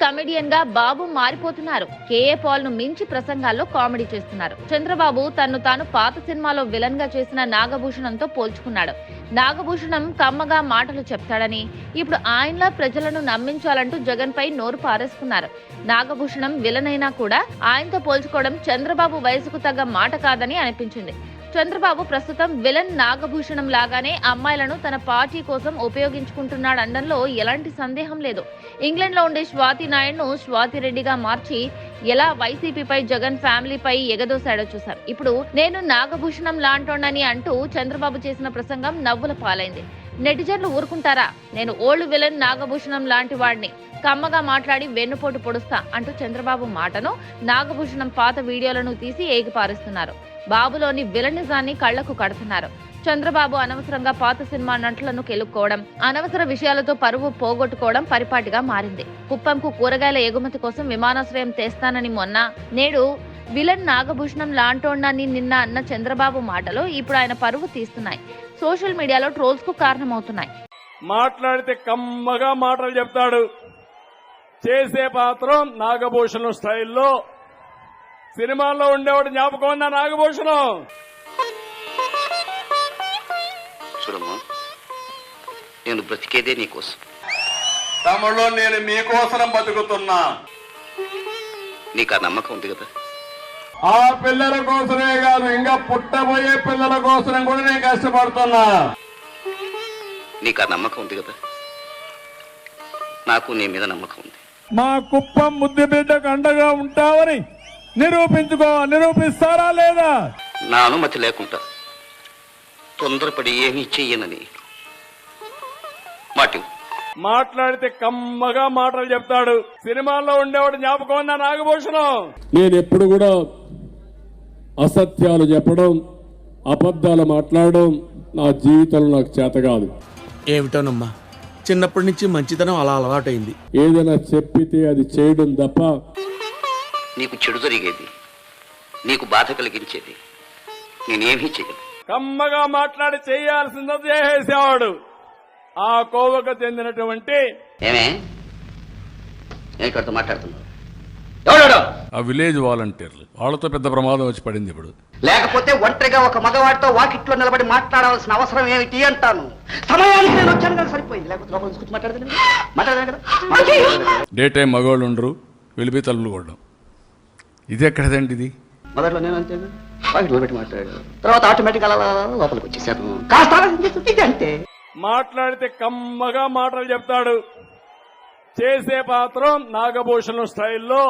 Comedian గా బాబు మారిపోతున్నారు. KA Paul ను మించి ప్రసంగాల్లో కామెడీ చేస్తున్నారు. చంద్రబాబు తన్ను తాను పాత సినిమాలో విలన్ గా చేసిన నాగభూషణంతో పోల్చుకున్నాడు. నాగభూషణం కమ్మగా మాటలు చెప్తాడని, ఇప్పుడు ఆయనలా ప్రజలను నమ్మించాలంటూ జగన్ పై నోరు పారేసుకున్నారు. నాగభూషణం విలన్ అయినా కూడా ఆయనతో పోల్చుకోవడం చంద్రబాబు వయసుకు తగ్గ మాట కాదని అనిపించింది. చంద్రబాబు ప్రస్తుతం విలన్ నాగభూషణం లాగానే అమ్మాయిలను తన పార్టీ కోసం ఉపయోగించుకుంటున్నాడనడంలో ఎలాంటి సందేహం లేదు. ఇంగ్లాండ్ లో ఉండే స్వాతి నాయుడును స్వాతి రెడ్డిగా మార్చి ఎలా వైసీపీపై జగన్ ఫ్యామిలీపై ఎగదోశాడో చూశాం. ఇప్పుడు నేను నాగభూషణం లాంటోనని అంటూ చంద్రబాబు చేసిన ప్రసంగం నవ్వుల పాలైంది. నెటిజన్లు ఊరుకుంటారా? నేను ఓల్డ్ విలన్ నాగభూషణం లాంటి వాడిని, కమ్మగా మాట్లాడి వెన్నుపోటు పొడుస్తా అంటూ చంద్రబాబు మాటను, నాగభూషణం పాత వీడియోలను తీసి ఏగిపారేస్తున్నారు. బాబులోని విలనిజాన్ని కళ్లకు కడుతున్నారు. చంద్రబాబు అనవసరంగా పాత సినిమా నటులను కెలుక్కోవడం, అనవసర విషయాలతో పరువు పోగొట్టుకోవడం పరిపాటిగా మారింది. కుప్పంకు కూరగాయల ఎగుమతి కోసం విమానాశ్రయం తెస్తానని మొన్న, నేడు విలన్ నాగభూషణం లాంటోండని నిన్న అన్న చంద్రబాబు మాటలు ఇప్పుడు ఆయన పరువు తీస్తున్నాయి. సోషల్ మీడియాలో ట్రోల్స్ కు కారణమవుతున్నాయి. మాట్లాడితే కమ్మగా మాటలు చెప్తాడు. చేసే పాత్రం నాగభూషణం స్టైల్లో. సినిమాల్లో ఉండేవాడు జ్ఞాపకం ఉందా నాగభూషణం? చూడమ్మా, నేను బ్రతికేదే నీకోసం. తమలో నేను మీకోసం బతుకుతున్నా. నీకు ఆ నమ్మకం ఉంది కదా? ఆ పిల్లల కోసమే కాదు, ఇంకా పుట్టబోయే పిల్లల కోసం కూడా నేను కష్టపడుతున్నా. నీకు ఆ నమ్మకం ఉంది కదా? నాకు నీ మీద నమ్మకం ఉంది. మా కుప్పం ముద్దు బిడ్డకు అండగా ఉంటావని నిరూపిస్తారా లేదా? నా అనుమతి లేకుండా తొందరపడి ఏమీ చెయ్యనని మాట. మాట్లాడితే కమ్మగా మాటలు చెప్తాడు. సినిమాల్లో ఉండేవాడు జ్ఞాపకం ఉందా నాగభూషణం? నేను ఎప్పుడు కూడా అసత్యాలు చెప్పడం, అబద్ధాలు మాట్లాడడం నా జీవితంలో నాకు చేత కాదు. ఏమిటోనమ్మా, చిన్నప్పటి నుంచి మంచితనం అలా అలవాటైంది. ఏదైనా చెప్పితే అది చేయడం తప్ప. నీకు చెడు జరిగేది, నీకు బాధ కలిగించేది నేనేమీ చెయ్యను. కమ్మగా మాట్లాడి చేయాల్సిందో చేసేవాడు. ఆ కోవకు చెందినటువంటి ఏమే ఇక్కడితో మాట్లాడుతున్నావు? ఎవడాడు? ఆ విలేజ్ వాలంటీర్లు, వాళ్ళతో పెద్ద ప్రమాదం వచ్చి పడింది. ఇప్పుడు లేకపోతే ఒంటరిగా ఒక మగవాడితో వాకిట్లో నిలబడి మాట్లాడాల్సిన అవసరం ఏమిటి అంటాను. సమయానికి నేను వచ్చాను కదా, సరిపోయింది. లేకపోతే లోపల తీసుకొచ్చి మాట్లాడదాను కదా. డే టైం మగవాళ్ళు ఉండరు, వెళ్ళిపోయి తలుపులు కొట్టడం. ఇది ఎక్కడదండి? ఇది మొదట్లో నేను అంతే వాకిట్లో పెట్టి మాట్లాడాను, తర్వాత ఆటోమేటిక్ అలా లోపలికి వచ్చేసాను. కాస్త అంతే. మాట్లాడితే కమ్మగా మాటలు చెప్తాడు. చేసే పాత్రం నాగభూషణం స్టైల్లో.